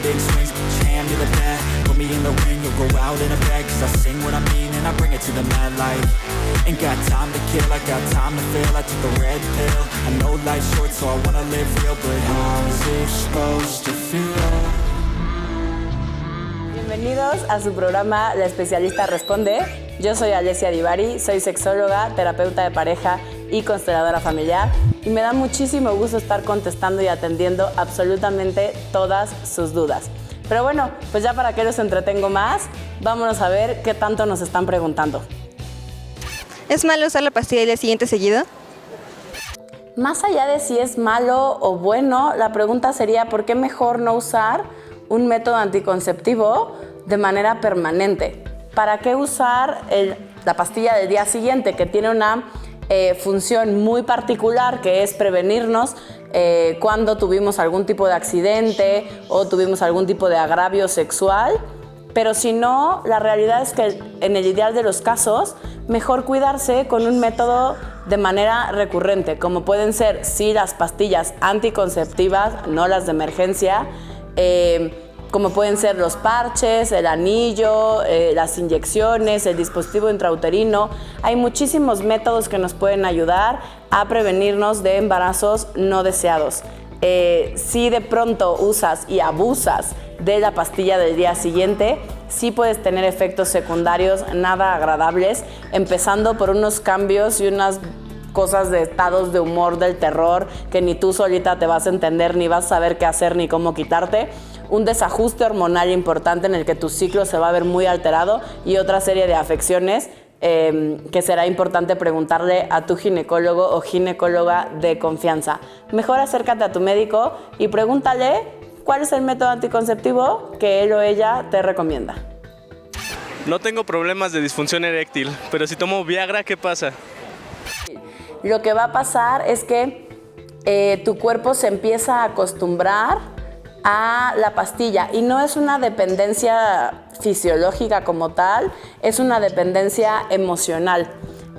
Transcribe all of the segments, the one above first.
big swings, put your hand to the bat. Put me in the ring, you'll go out in a bag. Cause I sing what I mean and I bring it to the mad light. Ain't got time to kill, I got time to feel. I took the red pill, I know life's short so I wanna live real. But how's it supposed to feel? Bienvenidos a su programa La Especialista Responde. Yo soy Alessia Divari, soy sexóloga, terapeuta de pareja y consteladora familiar. Y me da muchísimo gusto estar contestando y atendiendo absolutamente todas sus dudas. Pero bueno, pues ya para que los entretengo más, vámonos a ver qué tanto nos están preguntando. ¿Es malo usar la pastilla el día siguiente seguido? Más allá de si es malo o bueno, la pregunta sería ¿por qué mejor no usar un método anticonceptivo de manera permanente? ¿Para qué usar la pastilla del día siguiente, que tiene una función muy particular, que es prevenirnos cuando tuvimos algún tipo de accidente o tuvimos algún tipo de agravio sexual? Pero si no, la realidad es que en el ideal de los casos, mejor cuidarse con un método de manera recurrente, como pueden ser, sí, las pastillas anticonceptivas, no las de emergencia, como pueden ser los parches, el anillo, las inyecciones, el dispositivo intrauterino. Hay muchísimos métodos que nos pueden ayudar a prevenirnos de embarazos no deseados. Si de pronto usas y abusas de la pastilla del día siguiente, sí puedes tener efectos secundarios nada agradables, empezando por unos cambios y unas cosas de estados de humor del terror que ni tú solita te vas a entender, ni vas a saber qué hacer ni cómo quitarte, un desajuste hormonal importante en el que tu ciclo se va a ver muy alterado y otra serie de afecciones que será importante preguntarle a tu ginecólogo o ginecóloga de confianza. Mejor acércate a tu médico y pregúntale cuál es el método anticonceptivo que él o ella te recomienda. No tengo problemas de disfunción eréctil, pero si tomo Viagra, ¿qué pasa? Lo que va a pasar es que tu cuerpo se empieza a acostumbrar a la pastilla y no es una dependencia fisiológica como tal, es una dependencia emocional.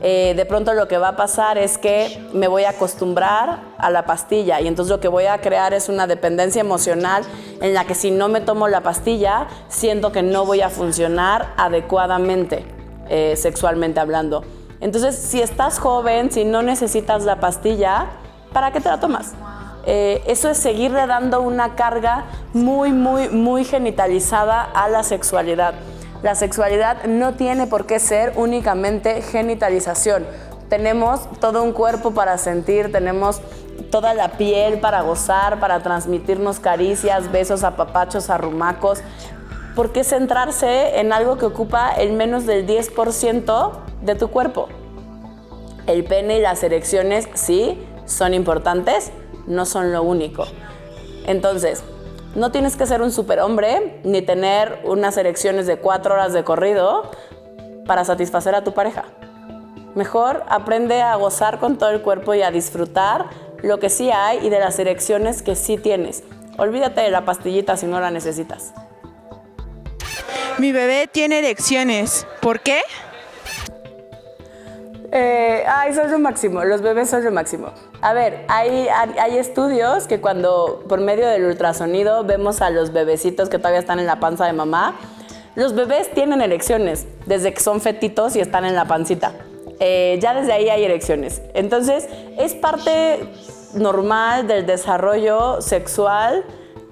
De pronto lo que va a pasar es que me voy a acostumbrar a la pastilla y entonces lo que voy a crear es una dependencia emocional en la que si no me tomo la pastilla siento que no voy a funcionar adecuadamente sexualmente hablando. Entonces si estás joven, si no necesitas la pastilla, ¿para qué te la tomas? Eso es seguirle dando una carga muy genitalizada a la sexualidad. La sexualidad no tiene por qué ser únicamente genitalización. Tenemos todo un cuerpo para sentir, tenemos toda la piel para gozar, para transmitirnos caricias, besos, apapachos, arrumacos. ¿Por qué centrarse en algo que ocupa el menos del 10% de tu cuerpo? El pene y las erecciones sí son importantes, no son lo único. Entonces, no tienes que ser un superhombre ni tener unas erecciones de 4 horas de corrido para satisfacer a tu pareja. Mejor aprende a gozar con todo el cuerpo y a disfrutar lo que sí hay y de las erecciones que sí tienes. Olvídate de la pastillita si no la necesitas. Mi bebé tiene erecciones. ¿Por qué? Son lo máximo, los bebés son lo máximo. A ver, hay estudios que cuando por medio del ultrasonido vemos a los bebecitos que todavía están en la panza de mamá, los bebés tienen erecciones desde que son fetitos y están en la pancita. Ya desde ahí hay erecciones. Entonces, es parte normal del desarrollo sexual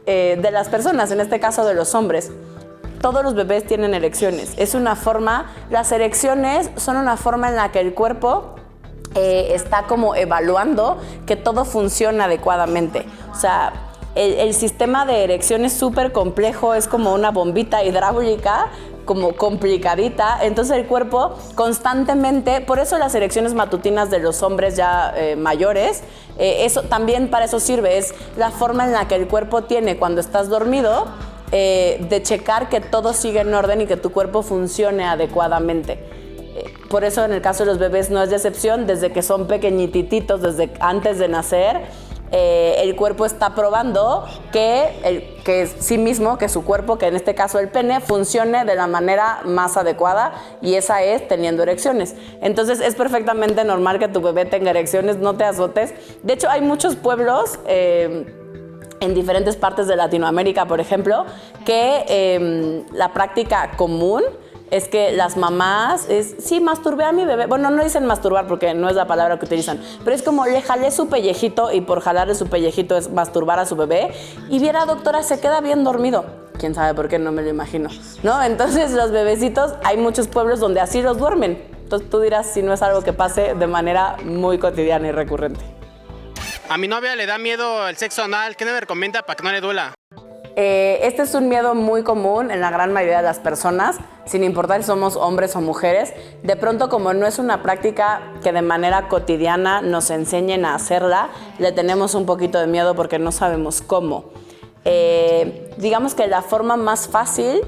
de las personas, en este caso de los hombres. Todos los bebés tienen erecciones. Es una forma, las erecciones son una forma en la que el cuerpo está como evaluando que todo funciona adecuadamente. O sea, el sistema de erección es súper complejo, es como una bombita hidráulica, como complicadita. Entonces el cuerpo constantemente, por eso las erecciones matutinas de los hombres ya mayores, eso también para eso sirve, es la forma en la que el cuerpo tiene cuando estás dormido, de checar que todo sigue en orden y que tu cuerpo funcione adecuadamente. Por eso en el caso de los bebés no es de excepción, desde que son pequeñititos, desde antes de nacer, el cuerpo está probando que sí mismo, que su cuerpo, que en este caso el pene, funcione de la manera más adecuada, y esa es teniendo erecciones. Entonces es perfectamente normal que tu bebé tenga erecciones, no te azotes. De hecho hay muchos pueblos en diferentes partes de Latinoamérica, por ejemplo, que la práctica común es que las mamás sí, masturbé a mi bebé. Bueno, no dicen masturbar porque no es la palabra que utilizan, pero es como le jalé su pellejito y por jalarle su pellejito es masturbar a su bebé. Y viera, doctora, se queda bien dormido. Quién sabe por qué, no me lo imagino, ¿no? Entonces los bebecitos, hay muchos pueblos donde así los duermen. Entonces tú dirás si no es algo que pase de manera muy cotidiana y recurrente. A mi novia le da miedo el sexo anal. ¿Qué me recomienda para que no le duela? Este es un miedo muy común en la gran mayoría de las personas, sin importar si somos hombres o mujeres. De pronto, como no es una práctica que de manera cotidiana nos enseñen a hacerla, le tenemos un poquito de miedo porque no sabemos cómo. Digamos que la forma más fácil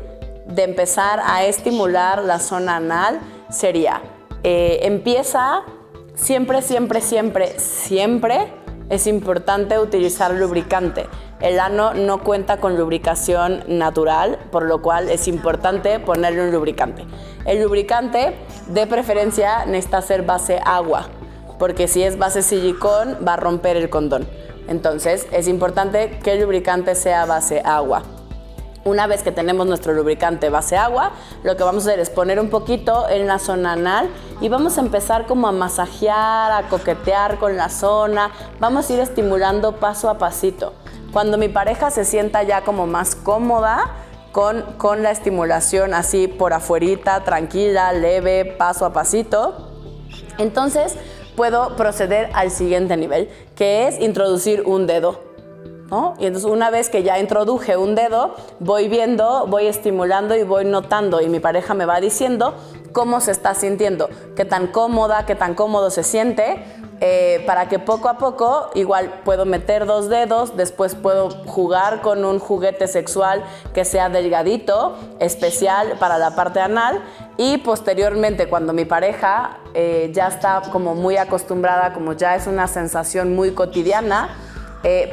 de empezar a estimular la zona anal sería, empieza siempre es importante utilizar lubricante. El ano no cuenta con lubricación natural, por lo cual es importante ponerle un lubricante. El lubricante, de preferencia, necesita ser base agua, porque si es base silicón va a romper el condón. Entonces, es importante que el lubricante sea base agua. Una vez que tenemos nuestro lubricante base agua, lo que vamos a hacer es poner un poquito en la zona anal y vamos a empezar como a masajear, a coquetear con la zona. Vamos a ir estimulando paso a pasito. Cuando mi pareja se sienta ya como más cómoda con la estimulación así por afuerita, tranquila, leve, paso a pasito, entonces puedo proceder al siguiente nivel, que es introducir un dedo, ¿no? Y entonces una vez que ya introduje un dedo, voy viendo, voy estimulando y voy notando y mi pareja me va diciendo cómo se está sintiendo, qué tan cómoda, qué tan cómodo se siente, para que poco a poco igual puedo meter 2 dedos, después puedo jugar con un juguete sexual que sea delgadito, especial para la parte anal y posteriormente cuando mi pareja ya está como muy acostumbrada, como ya es una sensación muy cotidiana,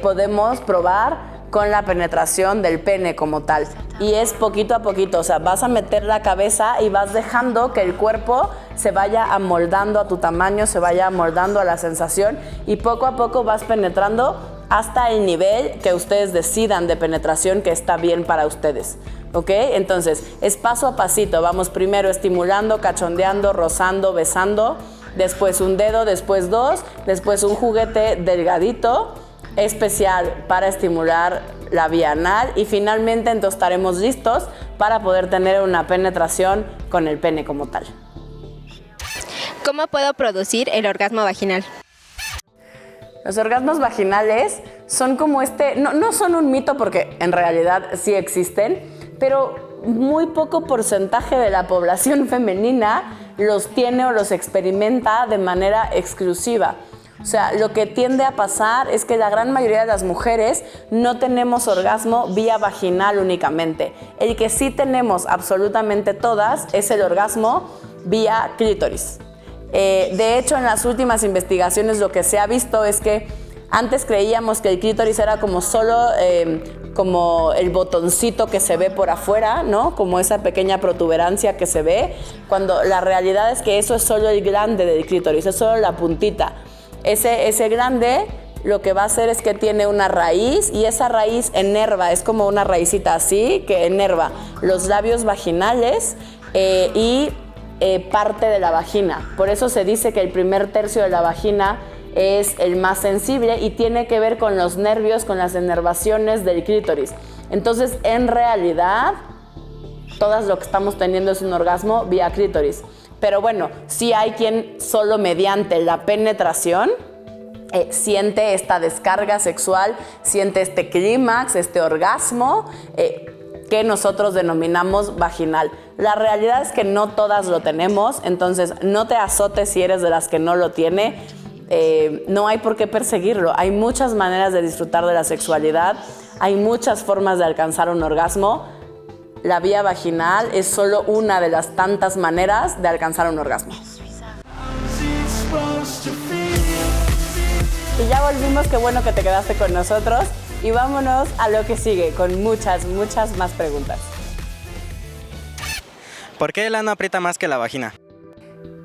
podemos probar con la penetración del pene como tal. Y es poquito a poquito, o sea, vas a meter la cabeza y vas dejando que el cuerpo se vaya amoldando a tu tamaño, se vaya amoldando a la sensación y poco a poco vas penetrando hasta el nivel que ustedes decidan de penetración que está bien para ustedes. ¿Ok? Entonces, es paso a pasito. Vamos primero estimulando, cachondeando, rozando, besando, después un dedo, después 2, después un juguete delgadito, especial para estimular la vía anal y finalmente entonces estaremos listos para poder tener una penetración con el pene como tal. ¿Cómo puedo producir el orgasmo vaginal? Los orgasmos vaginales son como no son un mito porque en realidad sí existen, pero muy poco porcentaje de la población femenina los tiene o los experimenta de manera exclusiva. O sea, lo que tiende a pasar es que la gran mayoría de las mujeres no tenemos orgasmo vía vaginal únicamente. El que sí tenemos absolutamente todas es el orgasmo vía clítoris. De hecho, en las últimas investigaciones lo que se ha visto es que antes creíamos que el clítoris era como solo como el botoncito que se ve por afuera, ¿no? Como esa pequeña protuberancia que se ve, cuando la realidad es que eso es solo el glande del clítoris, es solo la puntita. Ese glande lo que va a hacer es que tiene una raíz y esa raíz enerva, es como una raicita así que enerva los labios vaginales y parte de la vagina. Por eso se dice que el primer tercio de la vagina es el más sensible y tiene que ver con los nervios, con las inervaciones del clítoris. Entonces, en realidad, todas lo que estamos teniendo es un orgasmo vía clítoris. Pero bueno, sí hay quien solo mediante la penetración siente esta descarga sexual, siente este clímax, este orgasmo que nosotros denominamos vaginal. La realidad es que no todas lo tenemos, entonces no te azotes si eres de las que no lo tiene. No hay por qué perseguirlo. Hay muchas maneras de disfrutar de la sexualidad, hay muchas formas de alcanzar un orgasmo. La vía vaginal es solo una de las tantas maneras de alcanzar un orgasmo. Y ya volvimos, qué bueno que te quedaste con nosotros. Y vámonos a lo que sigue, con muchas más preguntas. ¿Por qué el ano aprieta más que la vagina?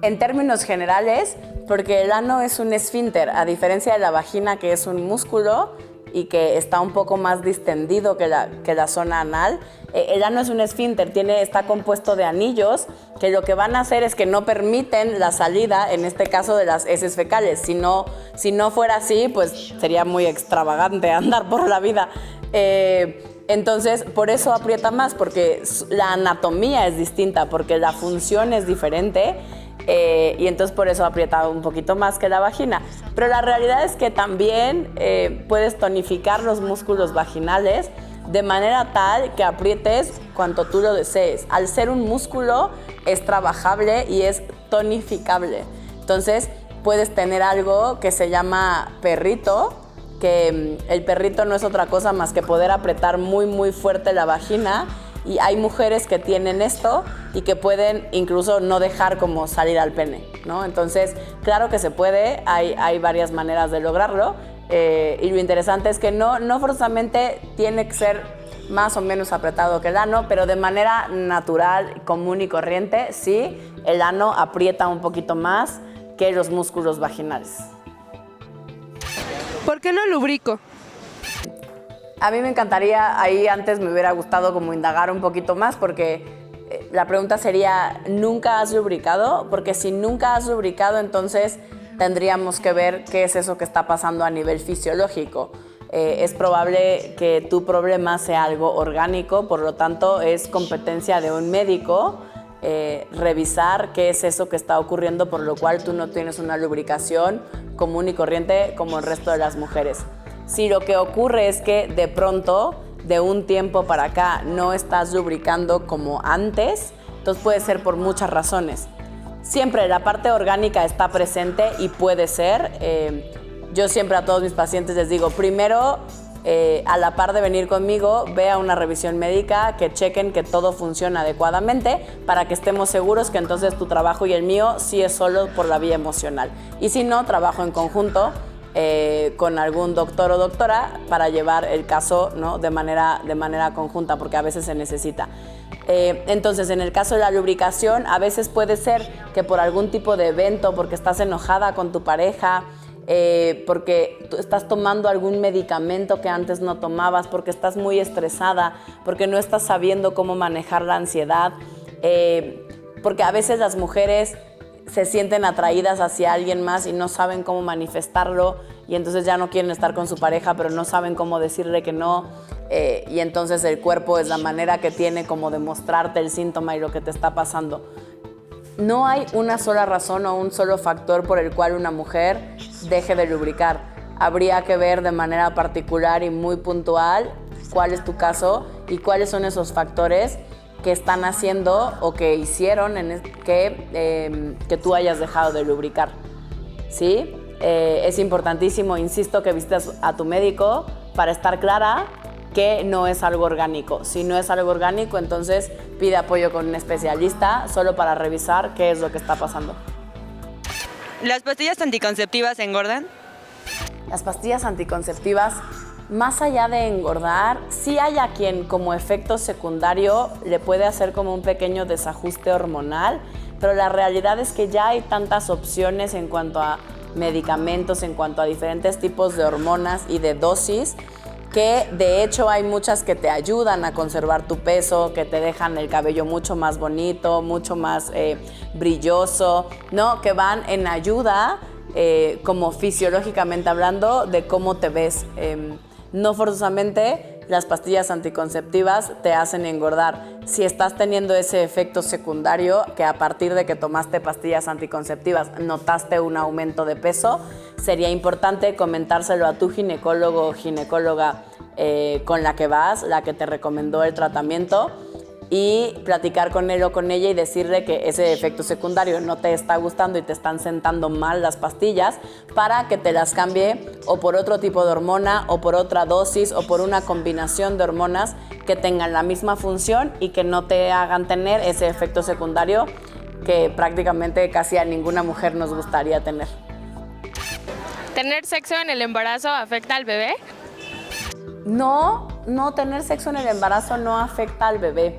En términos generales, porque el ano es un esfínter, a diferencia de la vagina que es un músculo, y que está un poco más distendido que la zona anal. El ano es un esfínter, está compuesto de anillos que lo que van a hacer es que no permiten la salida, en este caso, de las heces fecales. Si no fuera así, pues sería muy extravagante andar por la vida. Entonces, por eso aprieta más, porque la anatomía es distinta, porque la función es diferente. Y entonces por eso aprieta un poquito más que la vagina. Pero la realidad es que también puedes tonificar los músculos vaginales de manera tal que aprietes cuanto tú lo desees. Al ser un músculo es trabajable y es tonificable. Entonces puedes tener algo que se llama perrito, que el perrito no es otra cosa más que poder apretar muy muy fuerte la vagina. Y hay mujeres que tienen esto y que pueden incluso no dejar como salir al pene, ¿no? Entonces, claro que se puede, hay varias maneras de lograrlo. Y lo interesante es que no forzosamente tiene que ser más o menos apretado que el ano, pero de manera natural, común y corriente, sí, el ano aprieta un poquito más que los músculos vaginales. ¿Por qué no lubrico? A mí me encantaría, ahí antes me hubiera gustado como indagar un poquito más, porque la pregunta sería, ¿nunca has lubricado? Porque si nunca has lubricado, entonces tendríamos que ver qué es eso que está pasando a nivel fisiológico. Es probable que tu problema sea algo orgánico, por lo tanto es competencia de un médico revisar qué es eso que está ocurriendo, por lo cual tú no tienes una lubricación común y corriente como el resto de las mujeres. Si lo que ocurre es que de pronto, de un tiempo para acá, no estás lubricando como antes, entonces puede ser por muchas razones. Siempre la parte orgánica está presente y puede ser. Yo siempre a todos mis pacientes les digo, primero, a la par de venir conmigo, ve a una revisión médica, que chequen que todo funciona adecuadamente para que estemos seguros que entonces tu trabajo y el mío sí es solo por la vía emocional. Y si no, trabajo en conjunto con algún doctor o doctora para llevar el caso, ¿no? de manera conjunta, porque a veces se necesita. Entonces, en el caso de la lubricación, a veces puede ser que por algún tipo de evento, porque estás enojada con tu pareja, porque tú estás tomando algún medicamento que antes no tomabas, porque estás muy estresada, porque no estás sabiendo cómo manejar la ansiedad, porque a veces las mujeres se sienten atraídas hacia alguien más y no saben cómo manifestarlo y entonces ya no quieren estar con su pareja, pero no saben cómo decirle que no, y entonces el cuerpo es la manera que tiene como de mostrarte el síntoma y lo que te está pasando. No hay una sola razón o un solo factor por el cual una mujer deje de lubricar. Habría que ver de manera particular y muy puntual cuál es tu caso y cuáles son esos factores que están haciendo o que hicieron que tú hayas dejado de lubricar. ¿Sí? Es importantísimo, insisto, que visites a tu médico para estar clara que no es algo orgánico. Si no es algo orgánico, entonces pide apoyo con un especialista solo para revisar qué es lo que está pasando. ¿Las pastillas anticonceptivas engordan? Las pastillas anticonceptivas, más allá de engordar, sí hay a quien como efecto secundario le puede hacer como un pequeño desajuste hormonal, pero la realidad es que ya hay tantas opciones en cuanto a medicamentos, en cuanto a diferentes tipos de hormonas y de dosis, que de hecho hay muchas que te ayudan a conservar tu peso, que te dejan el cabello mucho más bonito, mucho más brilloso, ¿no? Que van en ayuda, como fisiológicamente hablando, de cómo te ves. No forzosamente las pastillas anticonceptivas te hacen engordar. Si estás teniendo ese efecto secundario, que a partir de que tomaste pastillas anticonceptivas notaste un aumento de peso, sería importante comentárselo a tu ginecólogo o ginecóloga con la que vas, la que te recomendó el tratamiento, y platicar con él o con ella y decirle que ese efecto secundario no te está gustando y te están sentando mal las pastillas, para que te las cambie o por otro tipo de hormona o por otra dosis o por una combinación de hormonas que tengan la misma función y que no te hagan tener ese efecto secundario que prácticamente casi a ninguna mujer nos gustaría tener. ¿Tener sexo en el embarazo afecta al bebé? No, tener sexo en el embarazo no afecta al bebé.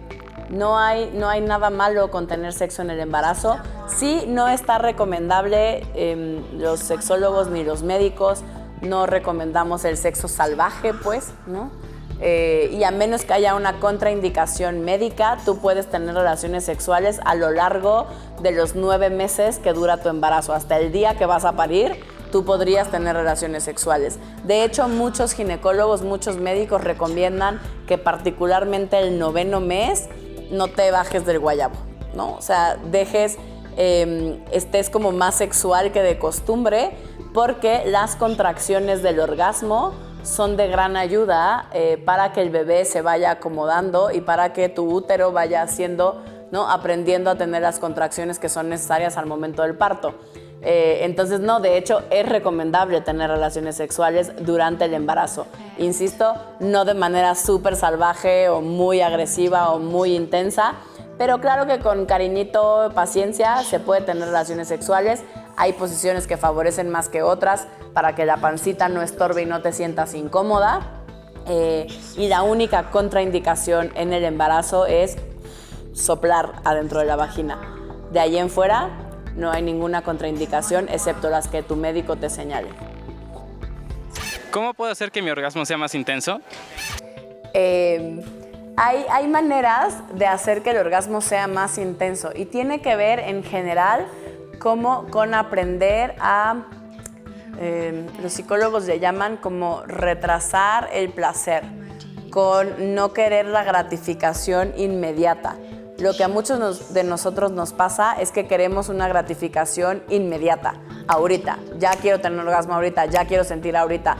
No hay nada malo con tener sexo en el embarazo. Sí, no está recomendable, los sexólogos ni los médicos no recomendamos el sexo salvaje, pues, ¿no? Y a menos que haya una contraindicación médica, tú puedes tener relaciones sexuales a lo largo de los 9 meses que dura tu embarazo. Hasta el día que vas a parir, tú podrías tener relaciones sexuales. De hecho, muchos ginecólogos, muchos médicos recomiendan que particularmente el 9º mes no te bajes del guayabo, ¿no? O sea, estés como más sexual que de costumbre, porque las contracciones del orgasmo son de gran ayuda para que el bebé se vaya acomodando y para que tu útero vaya haciendo, ¿no? Aprendiendo a tener las contracciones que son necesarias al momento del parto. Entonces, no, de hecho, es recomendable tener relaciones sexuales durante el embarazo. Insisto, no de manera súper salvaje o muy agresiva o muy intensa, pero claro que con cariñito, paciencia, se puede tener relaciones sexuales. Hay posiciones que favorecen más que otras para que la pancita no estorbe y no te sientas incómoda. Y la única contraindicación en el embarazo es soplar adentro de la vagina. De ahí en fuera no hay ninguna contraindicación excepto las que tu médico te señale. ¿Cómo puedo hacer que mi orgasmo sea más intenso? Hay maneras de hacer que el orgasmo sea más intenso y tiene que ver en general con aprender a, los psicólogos le llaman como retrasar el placer, con no querer la gratificación inmediata. Lo que a muchos de nosotros nos pasa es que queremos una gratificación inmediata, ahorita. Ya quiero tener un orgasmo ahorita, ya quiero sentir ahorita,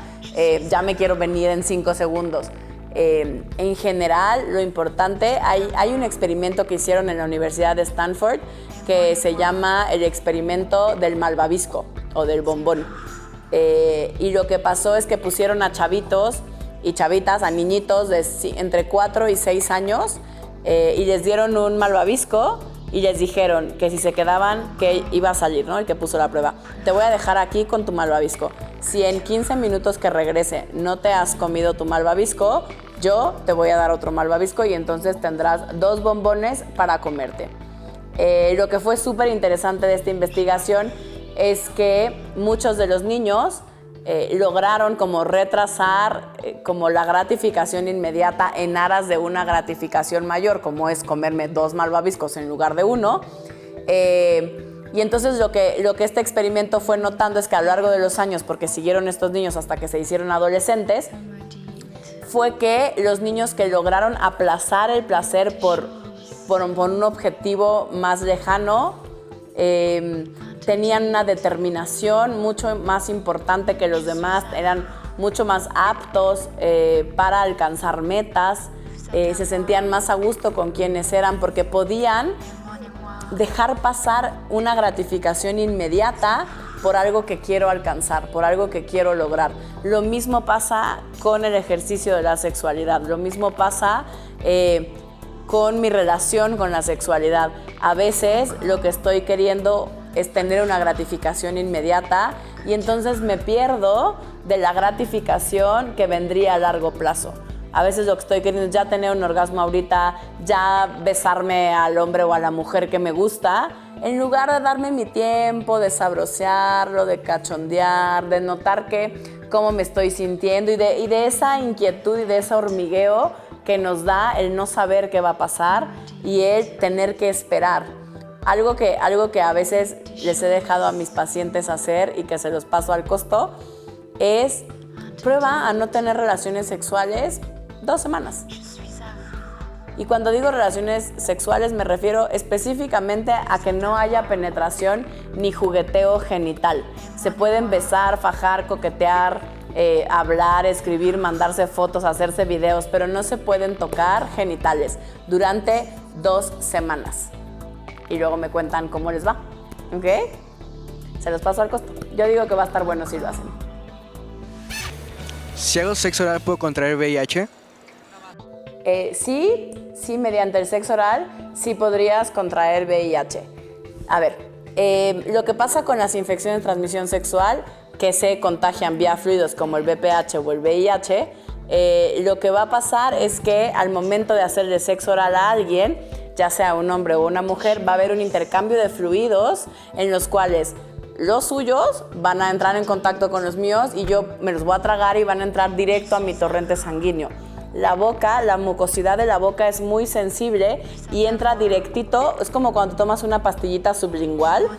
ya me quiero venir en 5 segundos. En general, lo importante, hay un experimento que hicieron en la Universidad de Stanford que se llama el experimento del malvavisco o del bombón. Y lo que pasó es que pusieron a chavitos y chavitas, a niñitos de entre 4 y 6 años, y les dieron un malvavisco y les dijeron que si se quedaban, que iba a salir, ¿no? El que puso la prueba. Te voy a dejar aquí con tu malvavisco. Si en 15 minutos que regrese no te has comido tu malvavisco, yo te voy a dar otro malvavisco y entonces tendrás 2 bombones para comerte. Lo que fue súper interesante de esta investigación es que muchos de los niños lograron como retrasar como la gratificación inmediata en aras de una gratificación mayor, como es comerme 2 malvaviscos en lugar de 1. Y entonces lo que este experimento fue notando es que a lo largo de los años, porque siguieron estos niños hasta que se hicieron adolescentes, fue que los niños que lograron aplazar el placer por un objetivo más lejano, tenían una determinación mucho más importante que los demás, eran mucho más aptos para alcanzar metas, se sentían más a gusto con quienes eran porque podían dejar pasar una gratificación inmediata por algo que quiero alcanzar, por algo que quiero lograr. Lo mismo pasa con el ejercicio de la sexualidad, lo mismo pasa con mi relación con la sexualidad. A veces lo que estoy queriendo es tener una gratificación inmediata y entonces me pierdo de la gratificación que vendría a largo plazo. A veces lo que estoy queriendo es ya tener un orgasmo ahorita, ya besarme al hombre o a la mujer que me gusta, en lugar de darme mi tiempo, de sabrosearlo, de cachondear, de notar cómo me estoy sintiendo y de esa inquietud y de ese hormigueo que nos da el no saber qué va a pasar y el tener que esperar. Algo que a veces les he dejado a mis pacientes hacer y que se los paso al costo es prueba a no tener relaciones sexuales 2 semanas. Y cuando digo relaciones sexuales me refiero específicamente a que no haya penetración ni jugueteo genital. Se pueden besar, fajar, coquetear, hablar, escribir, mandarse fotos, hacerse videos, pero no se pueden tocar genitales durante 2 semanas. Y luego me cuentan cómo les va, ¿ok? Se los paso al costo. Yo digo que va a estar bueno si lo hacen. Si hago sexo oral, ¿puedo contraer VIH? Sí, mediante el sexo oral, sí podrías contraer VIH. A ver, lo que pasa con las infecciones de transmisión sexual que se contagian vía fluidos como el VPH o el VIH, lo que va a pasar es que al momento de hacerle sexo oral a alguien, ya sea un hombre o una mujer, va a haber un intercambio de fluidos en los cuales Los suyos van a entrar en contacto con los míos y yo me los voy a tragar y van a entrar directo a mi torrente sanguíneo. La boca, la mucosidad de la boca es muy sensible y entra directito, es como cuando tomas una pastillita sublingual.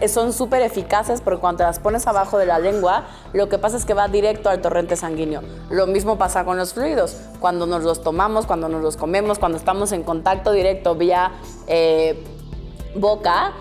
Son súper eficaces porque cuando te las pones abajo de la lengua, lo que pasa es que va directo al torrente sanguíneo. Lo mismo pasa con los fluidos. Cuando nos los tomamos, cuando nos los comemos, cuando estamos en contacto directo vía boca,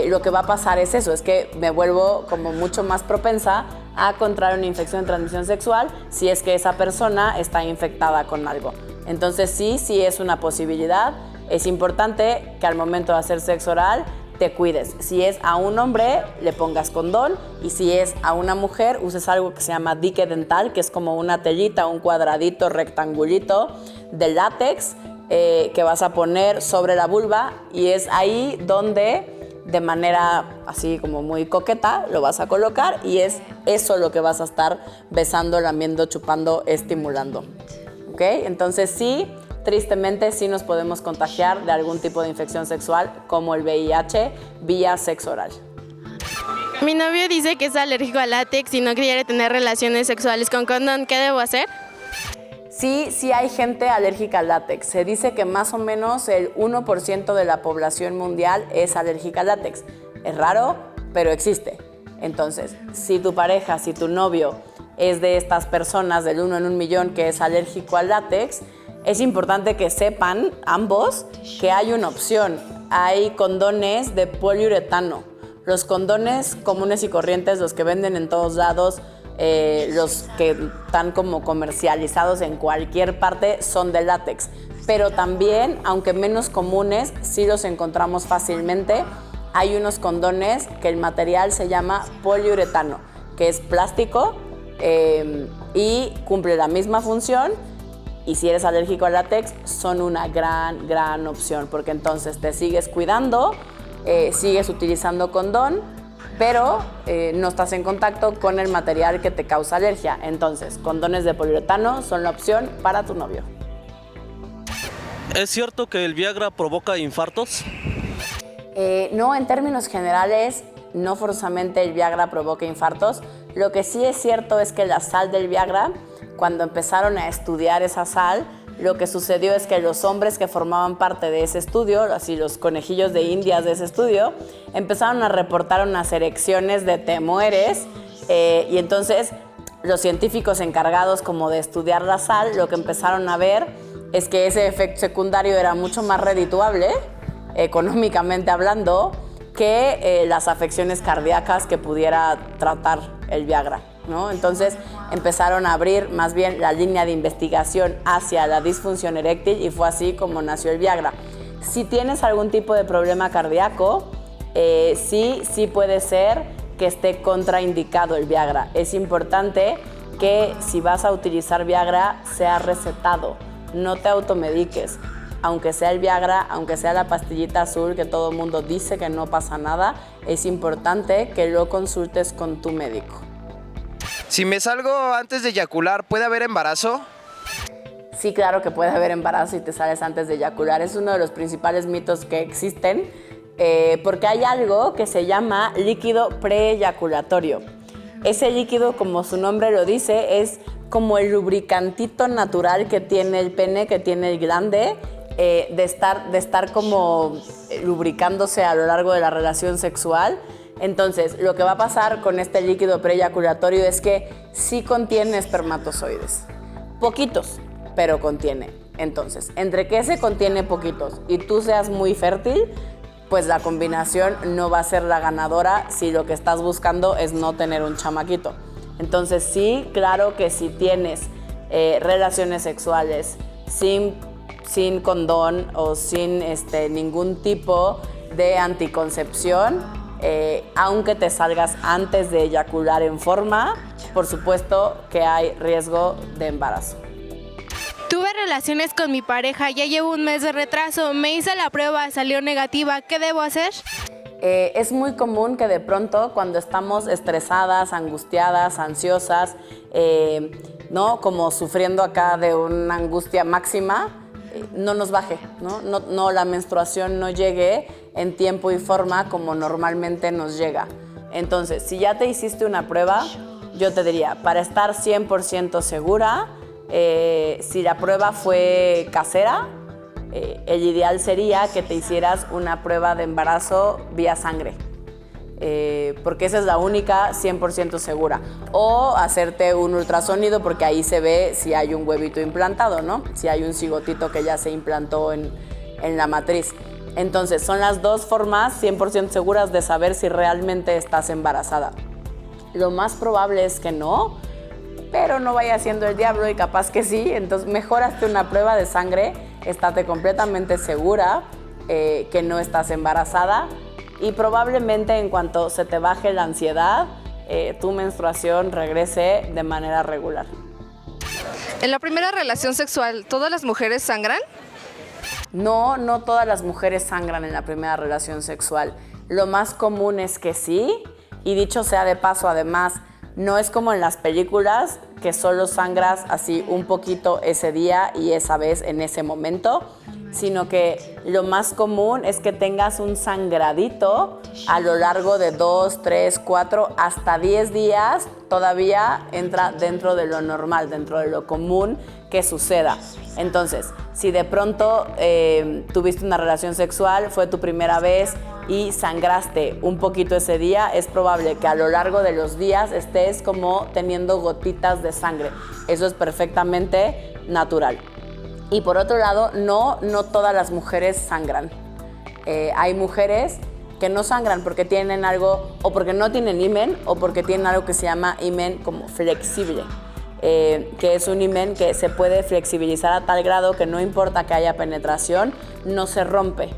lo que va a pasar es eso, es que me vuelvo como mucho más propensa a contraer una infección de transmisión sexual si es que esa persona está infectada con algo. Entonces sí es una posibilidad. Es importante que al momento de hacer sexo oral te cuides. Si es a un hombre, le pongas condón, y si es a una mujer, uses algo que se llama dique dental, que es como una telita, un cuadradito rectangulito de látex que vas a poner sobre la vulva, y es ahí donde de manera así como muy coqueta lo vas a colocar, y es eso lo que vas a estar besando, lamiendo, chupando, estimulando. ¿Ok? Entonces sí, tristemente sí nos podemos contagiar de algún tipo de infección sexual como el VIH vía sexo oral. Mi novio dice que es alérgico al látex y no quiere tener relaciones sexuales con condón. ¿Qué debo hacer? Sí hay gente alérgica al látex. Se dice que más o menos el 1% de la población mundial es alérgica al látex. Es raro, pero existe. Entonces, si tu pareja, si tu novio es de estas personas del 1 en 1 millón que es alérgico al látex, es importante que sepan ambos que hay una opción. Hay condones de poliuretano. Los condones comunes y corrientes, los que venden en todos lados, los que están como comercializados en cualquier parte, son de látex. Pero también, aunque menos comunes, sí los encontramos fácilmente. Hay unos condones que el material se llama poliuretano, que es plástico y cumple la misma función. Y si eres alérgico al látex, son una gran opción, porque entonces te sigues cuidando, sigues utilizando condón, pero no estás en contacto con el material que te causa alergia. Entonces, condones de poliuretano son la opción para tu novio. ¿Es cierto que el Viagra provoca infartos? No, en términos generales, no forzosamente el Viagra provoca infartos. Lo que sí es cierto es que la sal del Viagra, cuando empezaron a estudiar esa sal, lo que sucedió es que los hombres que formaban parte de ese estudio, así los conejillos de indias de ese estudio, empezaron a reportar unas erecciones de te mueres, y entonces los científicos encargados como de estudiar la sal, lo que empezaron a ver es que ese efecto secundario era mucho más redituable, económicamente hablando, que las afecciones cardíacas que pudiera tratar el Viagra, ¿no? Entonces empezaron a abrir más bien la línea de investigación hacia la disfunción eréctil y fue así como nació el Viagra. Si tienes algún tipo de problema cardíaco, sí puede ser que esté contraindicado el Viagra. Es importante que si vas a utilizar Viagra sea recetado, no te automediques. Aunque sea el Viagra, aunque sea la pastillita azul que todo el mundo dice que no pasa nada, es importante que lo consultes con tu médico. Si me salgo antes de eyacular, ¿puede haber embarazo? Sí, claro que puede haber embarazo si te sales antes de eyacular. Es uno de los principales mitos que existen, porque hay algo que se llama líquido preeyaculatorio. Ese líquido, como su nombre lo dice, es como el lubricantito natural que tiene el pene, que tiene el glande, de estar como lubricándose a lo largo de la relación sexual. Entonces, lo que va a pasar con este líquido preeyaculatorio es que sí contiene espermatozoides. Poquitos, pero contiene. Entonces, entre que se contiene poquitos y tú seas muy fértil, pues la combinación no va a ser la ganadora si lo que estás buscando es no tener un chamaquito. Entonces, sí, claro que si tienes relaciones sexuales sin condón o sin ningún tipo de anticoncepción, aunque te salgas antes de eyacular en forma, por supuesto que hay riesgo de embarazo. Tuve relaciones con mi pareja, ya llevo un mes de retraso, me hice la prueba, salió negativa, ¿qué debo hacer? Es muy común que de pronto cuando estamos estresadas, angustiadas, ansiosas, ¿no? Como sufriendo acá de una angustia máxima, no nos baje, ¿no? No, la menstruación no llegue en tiempo y forma como normalmente nos llega. Entonces, si ya te hiciste una prueba, yo te diría, para estar 100% segura, si la prueba fue casera, el ideal sería que te hicieras una prueba de embarazo vía sangre. Porque esa es la única 100% segura. O hacerte un ultrasonido, porque ahí se ve si hay un huevito implantado, ¿no? Si hay un cigotito que ya se implantó en la matriz. Entonces, son las dos formas 100% seguras de saber si realmente estás embarazada. Lo más probable es que no, pero no vaya siendo el diablo y capaz que sí. Entonces, mejor hazte una prueba de sangre, estate completamente segura que no estás embarazada. Y probablemente en cuanto se te baje la ansiedad, tu menstruación regrese de manera regular. En la primera relación sexual, ¿todas las mujeres sangran? No, no todas las mujeres sangran en la primera relación sexual. Lo más común es que sí, y dicho sea de paso, además, no es como en las películas que solo sangras así un poquito ese día y esa vez en ese momento, sino que lo más común es que tengas un sangradito a lo largo de 2, 3, 4, hasta 10 días. Todavía entra dentro de lo normal, dentro de lo común que suceda. Entonces, si de pronto tuviste una relación sexual, fue tu primera vez y sangraste un poquito ese día, es probable que a lo largo de los días estés como teniendo gotitas de sangre. Eso es perfectamente natural. Y por otro lado, no todas las mujeres sangran. Hay mujeres que no sangran porque tienen algo, o porque no tienen himen, o porque tienen algo que se llama himen como flexible, que es un himen que se puede flexibilizar a tal grado que no importa que haya penetración, no se rompe.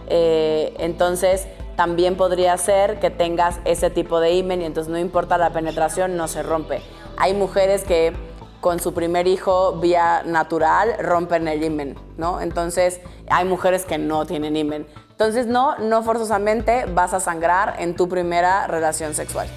Entonces, también podría ser que tengas ese tipo de himen y entonces no importa la penetración, no se rompe. Hay mujeres que con su primer hijo vía natural rompen el himen, ¿no? Entonces, hay mujeres que no tienen himen. Entonces, no forzosamente vas a sangrar en tu primera relación sexual.